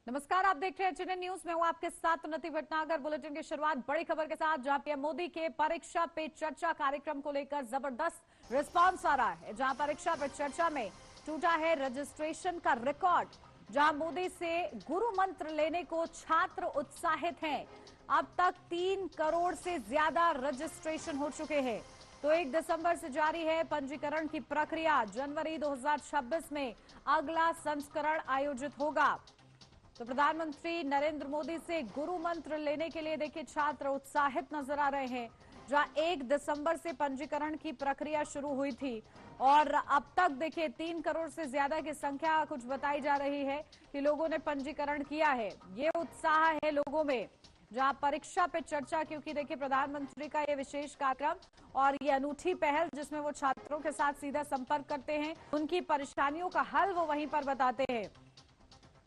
नमस्कार, आप देख रहे हैं एचएनएन न्यूज में हूं आपके साथ उन्नति भटनागर। बुलेटिन की शुरुआत बड़ी खबर के साथ, जहां पीएम मोदी के परीक्षा पे चर्चा कार्यक्रम को लेकर जबरदस्त रिस्पांस आ रहा है। जहां परीक्षा पे चर्चा में टूटा है रजिस्ट्रेशन का रिकॉर्ड, जहां मोदी से गुरु मंत्र लेने को छात्र उत्साहित हैं। अब तक 3 करोड़ से ज्यादा रजिस्ट्रेशन हो चुके हैं। तो 1 दिसंबर से जारी है पंजीकरण की प्रक्रिया। जनवरी 2026 में अगला संस्करण आयोजित होगा। तो प्रधानमंत्री नरेंद्र मोदी से गुरु मंत्र लेने के लिए देखिए छात्र उत्साहित नजर आ रहे हैं। जहां 1 दिसंबर से पंजीकरण की प्रक्रिया शुरू हुई थी और अब तक देखिए 3 करोड़ से ज्यादा की संख्या कुछ बताई जा रही है कि लोगों ने पंजीकरण किया है। ये उत्साह है लोगों में। जहां परीक्षा पे चर्चा, क्योंकि देखिए प्रधानमंत्री का ये विशेष कार्यक्रम और ये अनूठी पहल जिसमें वो छात्रों के साथ सीधा संपर्क करते हैं, उनकी परेशानियों का हल वो वहीं पर बताते हैं।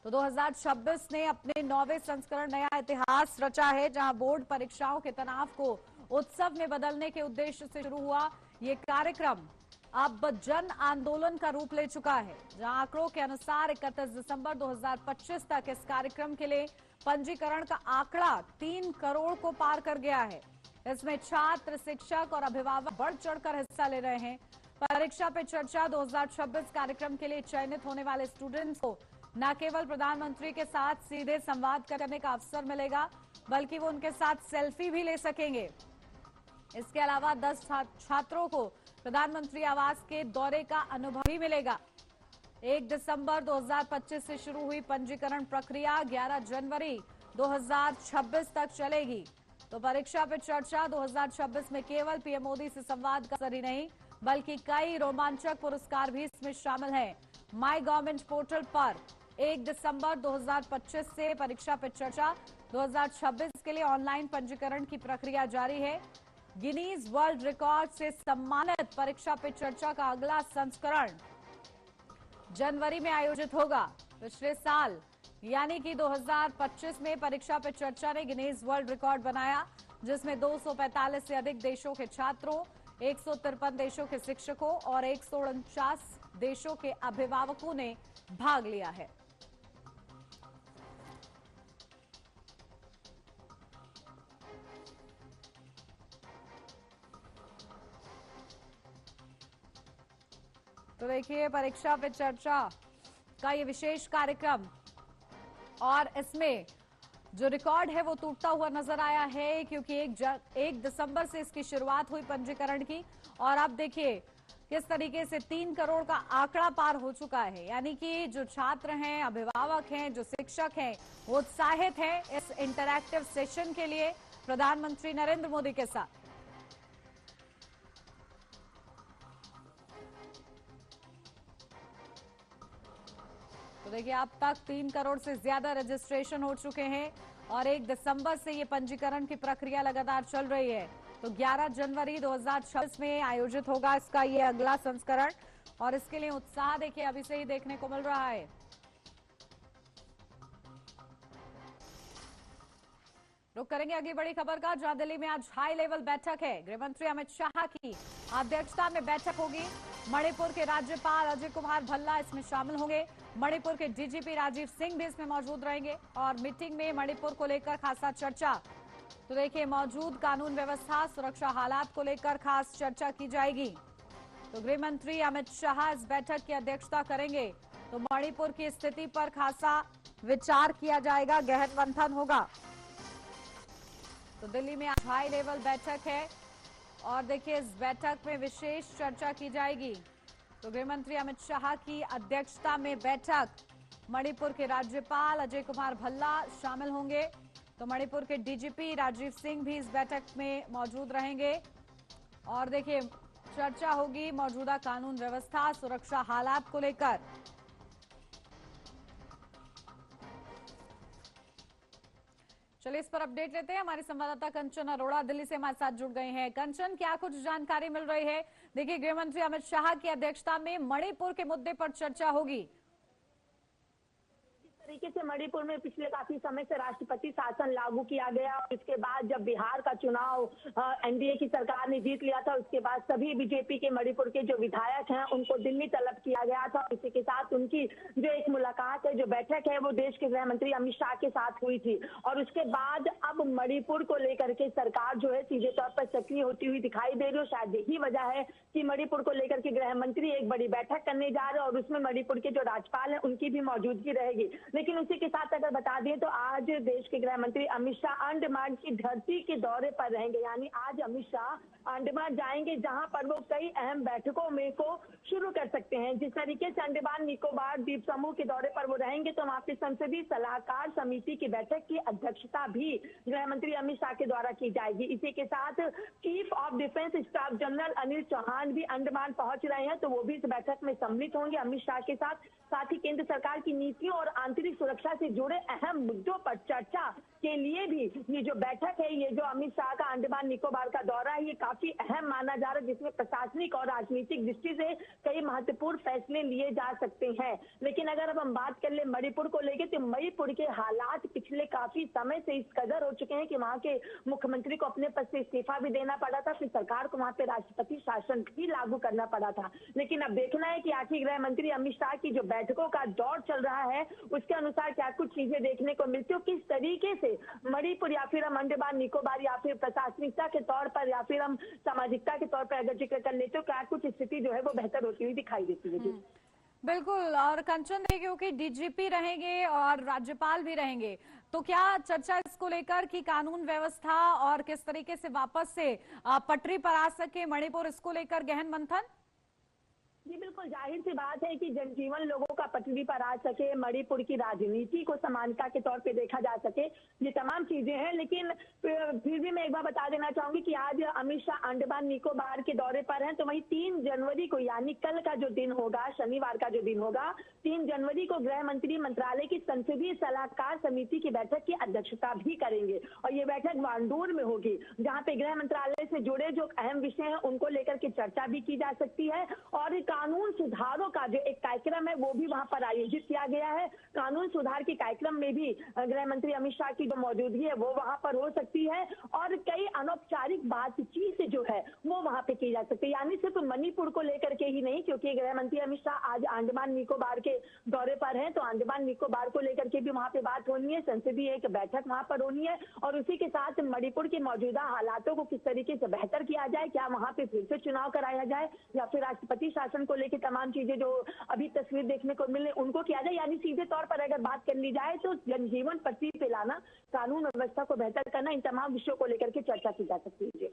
तो 2026 ने अपने 9वें संस्करण नया इतिहास रचा है, जहां बोर्ड परीक्षाओं के तनाव को उत्सव में बदलने के उद्देश्य से शुरू हुआ ये कार्यक्रम अब जन आंदोलन का रूप ले चुका है। जहां आंकड़ों के अनुसार 31 दिसंबर 2025 तक इस कार्यक्रम के लिए पंजीकरण का आंकड़ा 3 करोड़ को पार कर गया है। इसमें छात्र, शिक्षक और अभिभावक बढ़ चढ़कर हिस्सा ले रहे हैं। परीक्षा पे चर्चा 2026 कार्यक्रम के लिए चयनित होने वाले स्टूडेंट्स को न केवल प्रधानमंत्री के साथ सीधे संवाद करने का अवसर मिलेगा, बल्कि वो उनके साथ सेल्फी भी ले सकेंगे। इसके अलावा 10 छात्रों को प्रधानमंत्री आवास के दौरे का अनुभव भी मिलेगा। 1 दिसंबर 2025 से शुरू हुई पंजीकरण प्रक्रिया 11 जनवरी 2026 तक चलेगी। तो परीक्षा पे चर्चा 2026 में केवल पीएम मोदी से संवाद का असर ही नहीं, बल्कि कई रोमांचक पुरस्कार भी इसमें शामिल हैं। माई गवर्नमेंट पोर्टल पर 1 दिसंबर 2025 से परीक्षा पे चर्चा 2026 के लिए ऑनलाइन पंजीकरण की प्रक्रिया जारी है। गिनीज वर्ल्ड रिकॉर्ड से सम्मानित परीक्षा पे चर्चा का अगला संस्करण जनवरी में आयोजित होगा। पिछले साल यानी कि 2025 में परीक्षा पे चर्चा ने गिनीज वर्ल्ड रिकॉर्ड बनाया, जिसमें 245 से अधिक देशों के छात्रों, 153 देशों के शिक्षकों और 149 देशों के अभिभावकों ने भाग लिया है। तो देखिए परीक्षा पे चर्चा का ये विशेष कार्यक्रम, और इसमें जो रिकॉर्ड है वो टूटता हुआ नजर आया है, क्योंकि 1 दिसंबर से इसकी शुरुआत हुई पंजीकरण की और अब देखिए किस तरीके से 3 करोड़ का आंकड़ा पार हो चुका है। यानी कि जो छात्र हैं, अभिभावक हैं, जो शिक्षक हैं, वो उत्साहित हैं इस इंटरैक्टिव सेशन के लिए प्रधानमंत्री नरेंद्र मोदी के साथ। तो देखिए अब तक 3 करोड़ से ज्यादा रजिस्ट्रेशन हो चुके हैं और 1 दिसंबर से ये पंजीकरण की प्रक्रिया लगातार चल रही है। तो 11 जनवरी 2026 में आयोजित होगा इसका ये अगला संस्करण, और इसके लिए उत्साह देखिए अभी से ही देखने को मिल रहा है। रुक करेंगे अगली बड़ी खबर का, जहां दिल्ली में आज हाई लेवल बैठक है। गृह मंत्री अमित शाह की अध्यक्षता में बैठक होगी। मणिपुर के राज्यपाल अजय कुमार भल्ला इसमें शामिल होंगे। मणिपुर के डीजीपी राजीव सिंह भी इसमें मौजूद रहेंगे और मीटिंग में मणिपुर को लेकर खासा चर्चा। तो देखिए मौजूद कानून व्यवस्था, सुरक्षा हालात को लेकर खास चर्चा की जाएगी। तो गृह मंत्री अमित शाह इस बैठक की अध्यक्षता करेंगे। तो मणिपुर की स्थिति पर खासा विचार किया जाएगा, गहन मंथन होगा। तो दिल्ली में आज हाई लेवल बैठक है और देखिए इस बैठक में विशेष चर्चा की जाएगी। तो गृह मंत्री अमित शाह की अध्यक्षता में बैठक, मणिपुर के राज्यपाल अजय कुमार भल्ला शामिल होंगे। तो मणिपुर के डीजीपी राजीव सिंह भी इस बैठक में मौजूद रहेंगे और देखिए चर्चा होगी मौजूदा कानून व्यवस्था, सुरक्षा हालात को लेकर। चलिए इस पर अपडेट लेते हैं। हमारी संवाददाता कंचन अरोड़ा दिल्ली से हमारे साथ जुड़ गए हैं। कंचन, क्या कुछ जानकारी मिल रही है? देखिए गृह मंत्री अमित शाह की अध्यक्षता में मणिपुर के मुद्दे पर चर्चा होगी। तरीके से मणिपुर में पिछले काफी समय से राष्ट्रपति शासन लागू किया गया और इसके बाद जब बिहार का चुनाव एनडीए की सरकार ने जीत लिया था, उसके बाद सभी बीजेपी के मणिपुर के जो विधायक हैं उनको दिल्ली तलब किया गया था। इसी के साथ उनकी जो एक मुलाकात है, जो बैठक है, वो देश के गृह मंत्री अमित शाह के साथ हुई थी। और उसके बाद अब मणिपुर को लेकर के सरकार जो है सीधे तौर पर सक्रिय होती हुई दिखाई दे रही है। शायद यही वजह है कि मणिपुर को लेकर के गृह मंत्री एक बड़ी बैठक करने जा रहे हैं और उसमें मणिपुर के जो राज्यपाल है उनकी भी मौजूदगी रहेगी। लेकिन उसी के साथ अगर बता दें तो आज देश के गृह मंत्री अमित शाह अंडमान की धरती के दौरे पर रहेंगे। यानी आज अमित शाह अंडमान जाएंगे, जहां पर वो कई अहम बैठकों में को शुरू कर सकते हैं। जिस तरीके से अंडमान निकोबार द्वीप समूह के दौरे पर वो रहेंगे तो वहां पे संसदीय सलाहकार समिति की बैठक की अध्यक्षता भी गृह मंत्री अमित शाह के द्वारा की जाएगी। इसी के साथ chief of defence staff general Anil Chauhan भी अंडमान पहुंच रहे हैं, तो वो भी इस बैठक में सम्मिलित होंगे अमित शाह के साथ ही केंद्र सरकार की नीतियों और आंतरिक सुरक्षा से जुड़े अहम मुद्दों पर चर्चा के लिए भी ये जो बैठक है, ये जो अमित शाह का अंडमान निकोबार का दौरा है, ये काफी अहम माना जा रहा है, जिसमें प्रशासनिक और राजनीतिक दृष्टि से कई महत्वपूर्ण फैसले लिए जा सकते हैं। लेकिन अगर अब हम बात कर ले मणिपुर को लेकर, तो मणिपुर के हालात पिछले काफी समय से इस कदर हो चुके हैं कि वहां के मुख्यमंत्री को अपने पद से इस्तीफा भी देना पड़ा था, फिर सरकार को वहां पे राष्ट्रपति शासन भी लागू करना पड़ा था। लेकिन अब देखना है कि आखिर गृह मंत्री अमित शाह की जो बैठकों का दौर चल रहा है उसके अनुसार क्या कुछ चीजें देखने को मिलती हो, किस तरीके से मणिपुर या फिर हम अंडमान निकोबार या फिर प्रशासनिकता के तौर पर या फिर हम सामाजिकता के तौर पर अगर जिक्र कर लेते हो, क्या कुछ स्थिति जो है वो बेहतर होती हुई दिखाई देती है। बिल्कुल। और कंचन देखिए, क्योंकि डीजीपी रहेंगे और राज्यपाल भी रहेंगे, तो क्या चर्चा इसको लेकर कि कानून व्यवस्था और किस तरीके से वापस से पटरी पर आ सके मणिपुर, इसको लेकर गहन मंथन? जी बिल्कुल, जाहिर सी बात है कि जनजीवन लोगों का पटरी पर आ सके, मणिपुर की राजनीति को समानता के तौर पे देखा जा सके, ये तमाम चीजें हैं। लेकिन फिर भी मैं एक बार बता देना चाहूंगी कि आज अमित शाह अंडमान निकोबार के दौरे पर हैं, तो वहीं 3 जनवरी को यानी कल का जो दिन होगा, शनिवार का जो दिन होगा, 3 जनवरी को गृह मंत्री मंत्रालय की संसदीय सलाहकार समिति की बैठक की अध्यक्षता भी करेंगे। और ये बैठक वांडूर में होगी, जहाँ पे गृह मंत्रालय से जुड़े जो अहम विषय हैं उनको लेकर के चर्चा भी की जा सकती है। और कानून सुधारों का जो एक कार्यक्रम है वो भी वहां पर आयोजित किया गया है। कानून सुधार के कार्यक्रम में भी गृह मंत्री अमित शाह की जो मौजूदगी है वो वहां पर हो सकती है और कई अनौपचारिक बातचीत जो है वो वहां पे की जा सकती है। यानी सिर्फ मणिपुर को लेकर के ही नहीं, क्योंकि गृह मंत्री अमित शाह आज अंडमान निकोबार के दौरे पर हैं, तो अंडमान निकोबार को लेकर के भी वहां पे बात होनी है, संसदीय एक बैठक वहां पर होनी है। और उसी के साथ मणिपुर के मौजूदा हालातों को किस तरीके से बेहतर किया जाए, क्या वहां पे फिर से चुनाव कराया जाए या फिर राष्ट्रपति शासन को लेकर तमाम चीजें जो अभी तस्वीर देखने को मिले उनको किया जाए। यानी सीधे तौर पर अगर बात कर ली जाए तो जनजीवन पटरी पे लाना, कानून व्यवस्था को बेहतर करना, इन तमाम विषयों को लेकर के चर्चा की जा सकती है।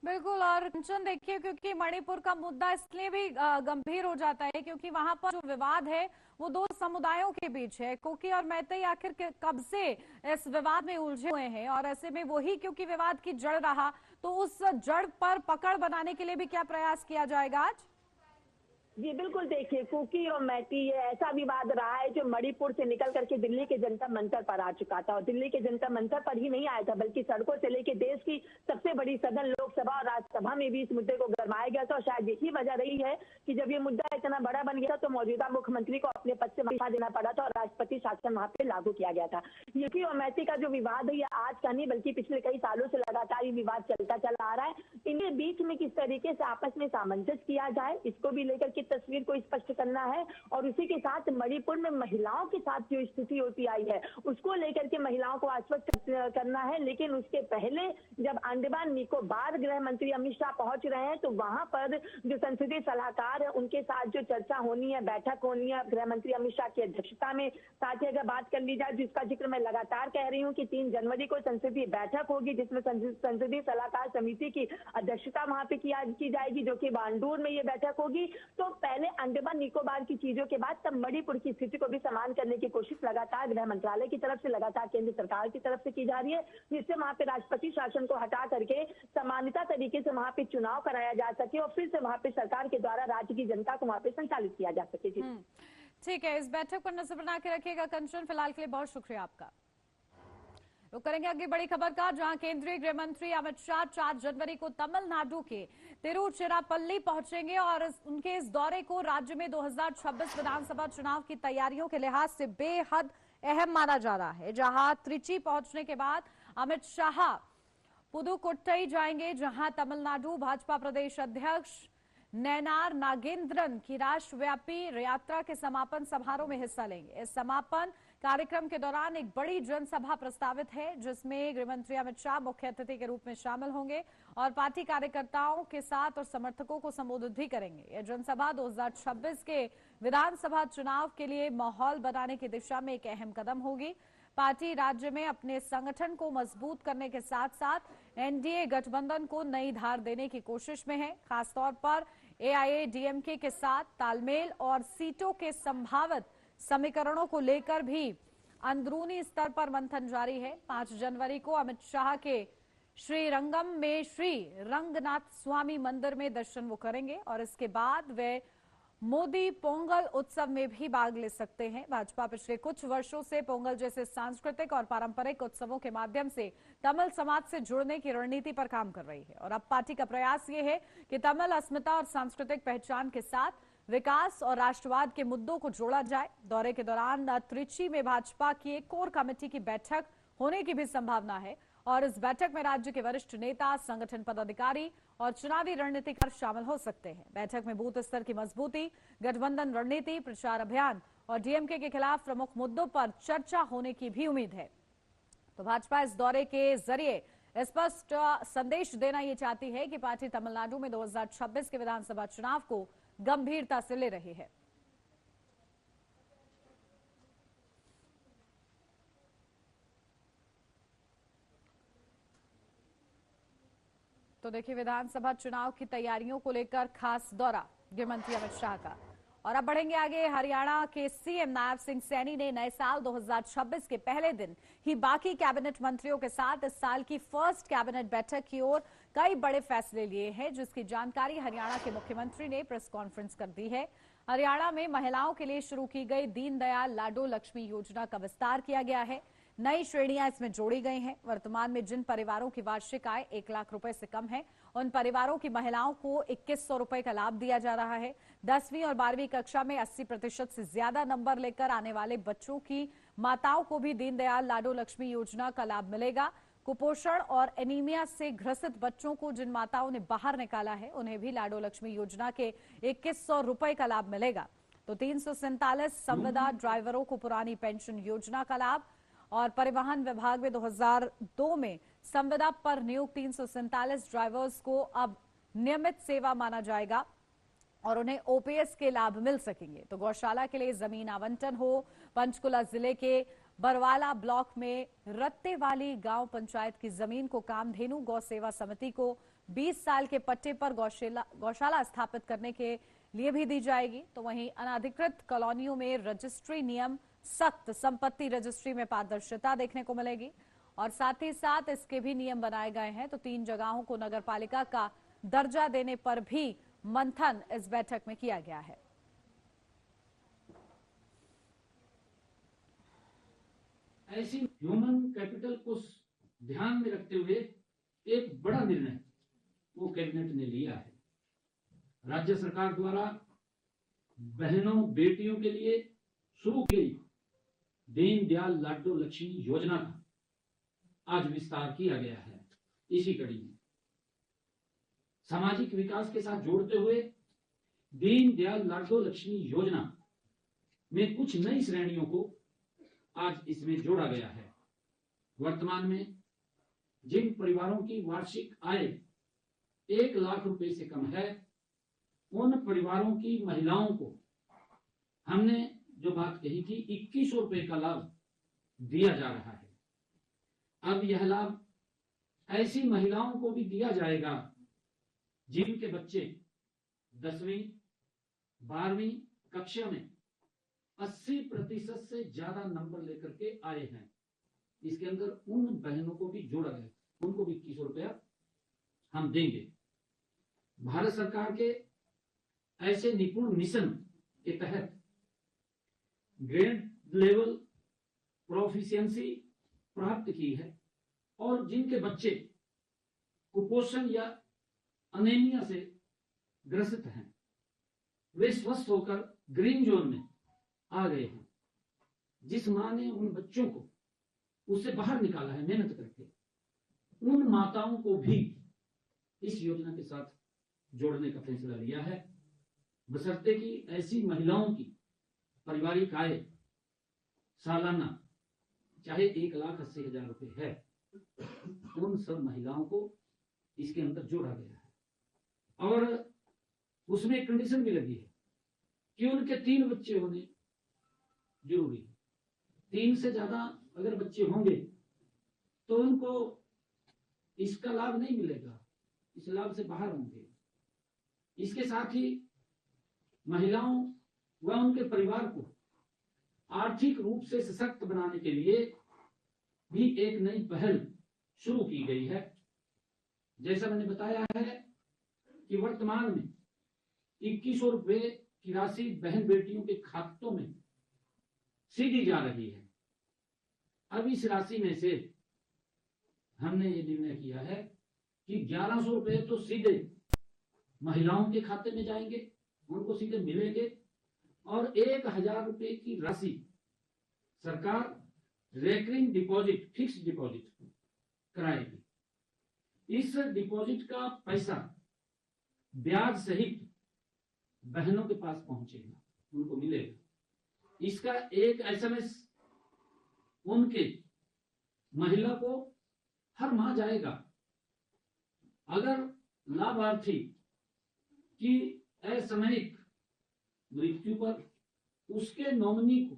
बिल्कुल। और कंचन देखिए, क्योंकि मणिपुर का मुद्दा इसलिए भी गंभीर हो जाता है क्योंकि वहां पर जो विवाद है वो 2 समुदायों के बीच है। कुकी और मैतेई आखिर कब से इस विवाद में उलझे हुए हैं और ऐसे में वही क्योंकि विवाद की जड़ रहा, तो उस जड़ पर पकड़ बनाने के लिए भी क्या प्रयास किया जाएगा आज? जी बिल्कुल, देखिए कुकी और मैती ये ऐसा विवाद रहा है जो मणिपुर से निकल करके दिल्ली के जंतर मंतर पर आ चुका था। और दिल्ली के जंतर मंतर पर ही नहीं आया था बल्कि सड़कों से लेके देश की सबसे बड़ी सदन लोकसभा और राज्यसभा में भी इस मुद्दे को गरमाया गया था। और शायद यही वजह रही है कि जब ये मुद्दा इतना बड़ा बन गया तो मौजूदा मुख्यमंत्री को अपने पद से इस्तीफा देना पड़ा था और राष्ट्रपति शासन वहां पे लागू किया गया था। कुकी और मैती का जो विवाद है ये आज का नहीं बल्कि पिछले कई सालों से लगातार ये विवाद चलता चला आ रहा है। इनके बीच में किस तरीके से आपस में सामंजस्य किया जाए, इसको भी लेकर के तस्वीर को स्पष्ट करना है। और उसी के साथ मणिपुर में महिलाओं के साथ जो स्थिति होती आई है उसको लेकर के महिलाओं को आश्वस्त करना है। लेकिन उसके पहले जब अंडमान निकोबार गृह मंत्री अमित शाह पहुंच रहे हैं तो वहां पर जो संसदीय सलाहकार है उनके साथ जो चर्चा होनी है, बैठक होनी है गृह मंत्री अमित शाह की अध्यक्षता में। साथ ही अगर बात कर ली जाए जिसका जिक्र मैं लगातार कह रही हूँ कि 3 जनवरी को संसदीय बैठक होगी जिसमें संसदीय सलाहकार समिति की अध्यक्षता वहां पे की जाएगी, जो कि वांडूर में ये बैठक होगी। तो पहले अंडमान निकोबार की चीजों के बाद तब मणिपुर की स्थिति को भी समान करने की कोशिश लगातार गृह मंत्रालय की तरफ से, लगातार केंद्र सरकार की तरफ से की जा रही है, जिससे वहां पे राष्ट्रपति शासन को हटा करके समानता तरीके से वहां पे चुनाव कराया जा सके और फिर से वहां पे सरकार के द्वारा राज्य की जनता को वहां पे संचालित किया जा सके। ठीक है, इस बैठक पर नजर बना के रखिएगा कंचन। फिलहाल के लिए बहुत शुक्रिया आपका। रुक करेंगे आगे बड़ी खबर का, जहां केंद्रीय गृह मंत्री अमित शाह 4 जनवरी को तमिलनाडु के तिरुचिरापल्ली पहुंचेंगे और उनके इस दौरे को राज्य में 2026 विधानसभा चुनाव की तैयारियों के लिहाज से बेहद अहम माना जा रहा है, जहां त्रिची पहुंचने के बाद अमित शाह पुदुकोट्टई जाएंगे, जहां तमिलनाडु भाजपा प्रदेश अध्यक्ष नैनार नागेंद्रन की राष्ट्रव्यापी यात्रा के समापन समारोह में हिस्सा लेंगे। इस समापन कार्यक्रम के दौरान एक बड़ी जनसभा प्रस्तावित है, जिसमें गृहमंत्री अमित शाह मुख्य अतिथि के रूप में शामिल होंगे और पार्टी कार्यकर्ताओं के साथ और समर्थकों को संबोधित भी करेंगे। यह जनसभा 2026 के विधानसभा चुनाव के लिए माहौल बनाने की दिशा में एक अहम कदम होगी। पार्टी राज्य में अपने संगठन को मजबूत करने के साथ साथ एनडीए गठबंधन को नई धार देने की कोशिश में है। खासतौर पर एआईएडीएमके के साथ तालमेल और सीटों के संभावित समीकरणों को लेकर भी अंदरूनी स्तर पर मंथन जारी है। 5 जनवरी को अमित शाह के श्रीरंगम में श्री रंगनाथ स्वामी मंदिर में दर्शन वो करेंगे और इसके बाद वे मोदी पोंगल उत्सव में भी भाग ले सकते हैं। भाजपा पिछले कुछ वर्षों से पोंगल जैसे सांस्कृतिक और पारंपरिक उत्सवों के माध्यम से तमिल समाज से जुड़ने की रणनीति पर काम कर रही है और अब पार्टी का प्रयास ये है कि तमिल अस्मिता और सांस्कृतिक पहचान के साथ विकास और राष्ट्रवाद के मुद्दों को जोड़ा जाए। दौरे के दौरान त्रिची में भाजपा की एक कोर कमेटी की बैठक होने की भी संभावना है और इस बैठक में राज्य के वरिष्ठ नेता, संगठन पदाधिकारी और चुनावी रणनीतिकार शामिल हो सकते हैं। बैठक में बूथ स्तर की मजबूती, गठबंधन रणनीति, प्रचार अभियान और डीएमके के खिलाफ प्रमुख मुद्दों पर चर्चा होने की भी उम्मीद है। तो भाजपा इस दौरे के जरिए स्पष्ट संदेश देना ये चाहती है कि पार्टी तमिलनाडु में 2026 के विधानसभा चुनाव को गंभीरता से ले रही है। तो देखिए, विधानसभा चुनाव की तैयारियों को लेकर खास दौरा गृहमंत्री अमित शाह का। और अब बढ़ेंगे आगे। हरियाणा के सीएम नायब सिंह सैनी ने नए साल 2026 के पहले दिन ही बाकी कैबिनेट मंत्रियों के साथ इस साल की फर्स्ट कैबिनेट बैठक की ओर कई बड़े फैसले लिए हैं, जिसकी जानकारी हरियाणा के मुख्यमंत्री ने प्रेस कॉन्फ्रेंस कर दी है। हरियाणा में महिलाओं के लिए शुरू की गई दीनदयाल लाडो लक्ष्मी योजना का विस्तार किया गया है। नई श्रेणियां इसमें जोड़ी गई हैं। वर्तमान में जिन परिवारों की वार्षिक आय 1 लाख रुपए से कम है, उन परिवारों की महिलाओं को 2100 रुपए का लाभ दिया जा रहा है। 10वीं और 12वीं कक्षा में 80% से ज्यादा नंबर लेकर आने वाले बच्चों की माताओं को भी दीनदयाल लाडो लक्ष्मी योजना का लाभ मिलेगा। कुपोषण और एनीमिया से ग्रसित बच्चों को जिन माताओं ने बाहर निकाला है, उन्हें भी लाडो लक्ष्मी योजना के 2100 रुपए का लाभ मिलेगा। तो 347 संविदा ड्राइवरों को पुरानी पेंशन योजना का लाभ और परिवहन विभाग में 2002 में संविदा पर नियुक्त 347 ड्राइवर्स को अब नियमित सेवा माना जाएगा और उन्हें ओपीएस के लाभ मिल सकेंगे। तो गौशाला के लिए जमीन आवंटन हो। पंचकुला जिले के बरवाला ब्लॉक में रत्तेवाली गांव पंचायत की जमीन को कामधेनु गौ सेवा समिति को 20 साल के पट्टे पर गौशाला स्थापित करने के लिए भी दी जाएगी। तो वहीं अनाधिकृत कॉलोनियों में रजिस्ट्री नियम सख्त, संपत्ति रजिस्ट्री में पारदर्शिता देखने को मिलेगी और साथ ही साथ इसके भी नियम बनाए गए हैं। तो 3 जगहों को नगरपालिका का दर्जा देने पर भी मंथन इस बैठक में किया गया है। ऐसी ह्यूमन कैपिटल को ध्यान में रखते हुए एक बड़ा निर्णय वो कैबिनेट ने लिया है। राज्य सरकार द्वारा बहनों बेटियों के लिए शुरू की दीनदयाल लाडो लक्ष्मी योजना का आज विस्तार किया गया है। इसी कड़ी में सामाजिक विकास के साथ जोड़ते हुए दीनदयाल लाडो लक्ष्मी योजना में कुछ नई श्रेणियों को आज इसमें जोड़ा गया है। वर्तमान में जिन परिवारों की वार्षिक आय 1 लाख रुपए से कम है, उन परिवारों की महिलाओं को हमने जो बात कही थी 2100 रुपए का लाभ दिया जा रहा है। अब यह लाभ ऐसी महिलाओं को भी दिया जाएगा जिनके बच्चे 10वीं 12वीं कक्षा में 80% से ज्यादा नंबर लेकर के आए हैं। इसके अंदर उन बहनों को भी जोड़ा गया, उनको भी 2100 रुपया हम देंगे। भारत सरकार के ऐसे निपुण मिशन के तहत ग्रेड लेवल प्रोफिशिएंसी प्राप्त की है और जिनके बच्चे कुपोषण या अनीमिया से ग्रसित हैं, वे स्वस्थ होकर ग्रीन जोन में आ गए हैं। जिस माँ ने उन बच्चों को उससे बाहर निकाला है मेहनत करके, उन माताओं को भी इस योजना के साथ जोड़ने का फैसला लिया है, बशर्ते कि ऐसी महिलाओं की पारिवारिक आय सालाना चाहे 1,80,000 रुपए है, उन सब महिलाओं को इसके अंदर जोड़ा गया है। और उसमें एक कंडीशन भी लगी है कि उनके 3 बच्चे होने जरूरी है। 3 से ज्यादा अगर बच्चे होंगे तो उनको इसका लाभ नहीं मिलेगा, इस लाभ से बाहर होंगे। इसके साथ ही महिलाओं व उनके परिवार को आर्थिक रूप से सशक्त बनाने के लिए भी एक नई पहल शुरू की गई है। जैसा मैंने बताया है कि वर्तमान में 2100 रुपए की राशि बहन बेटियों के खातों में सीधी जा रही है। अब इस राशि में से हमने ये निर्णय किया है कि 1100 रुपए तो सीधे महिलाओं के खाते में जाएंगे, उनको सीधे मिलेंगे, और 1,000 रुपए की राशि सरकार रेकरिंग डिपॉजिट, फिक्स डिपॉजिट कराएगी। इस डिपॉजिट का पैसा ब्याज सहित बहनों के पास पहुंचेगा, उनको मिलेगा। इसका एक एसएमएस उनके महिला को हर माह जाएगा। अगर लाभार्थी की असामयिक मृत्यु पर उसके नॉमिनी को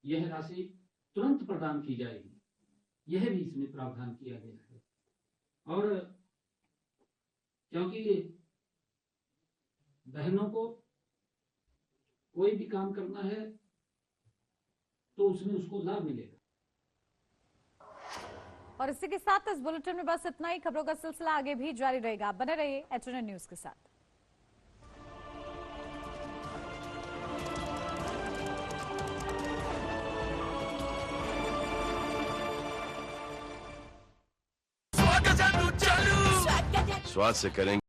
यह राशि तुरंत प्रदान की जाएगी, यह भी इसमें प्रावधान किया गया है। और क्योंकि बहनों को कोई भी काम करना है तो उसमें उसको लाभ मिलेगा। और इसी के साथ इस बुलेटिन में बस इतना ही। खबरों का सिलसिला आगे भी जारी रहेगा, बने रहिए एचएनएन न्यूज के साथ। स्वाद से करेंगे।